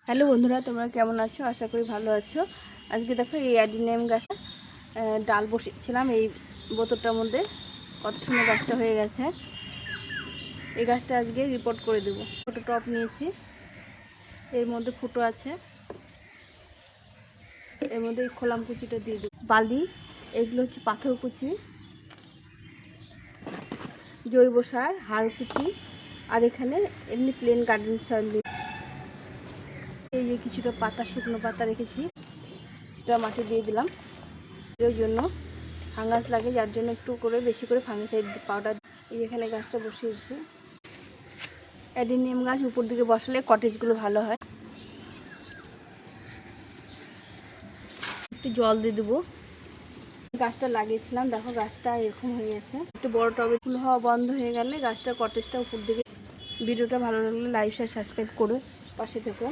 Hello বন্ধুরা, তোমরা কেমন আছো? আশা করি ভালো আছো। আজকে দেখো এই অ্যাডিনিয়াম গাছটা ডাল বসিয়েছিলাম এই বোতলটার মধ্যে। কত সুন্দর গাছটা হয়ে গেছে। এই গাছটা আজকে রিপোর্ট করে দেবো। ছোটো টপ নিয়েছি, এর মধ্যে ফুটো আছে, এর মধ্যে এই খোলাম কুচিটা দিয়ে দেবো। বালি, এগুলো হচ্ছে পাথর কুচি, জৈব সার, হাড় কুচি, আর এখানে এমনি প্লেন গার্ডেন সয়েল। এই যে কিছুটা পাতা, শুকনো পাতা রেখেছি, সেটা মাটি দিয়ে দিলাম। এর জন্য ফাঙ্গাস লাগে, যার জন্য একটু করে বেশি করে ফাঙ্গিসাইড পাউডার। এই এখানে গাছটা বসিয়েছি। অ্যাডিনিয়াম গাছ উপর দিকে বসালে কটেজগুলো ভালো হয়। একটু জল দিয়ে দেবো। গাছটা লাগিয়েছিলাম, দেখো গাছটা এরকম হয়ে গেছে। একটু বড় টবে ফুল হওয়া বন্ধ হয়ে গেলে গাছটা কটেজটা উপর দিকে। ভিডিওটা ভালো লাগলে লাইক শেয়ার সাবস্ক্রাইব করে পাশে থেকো।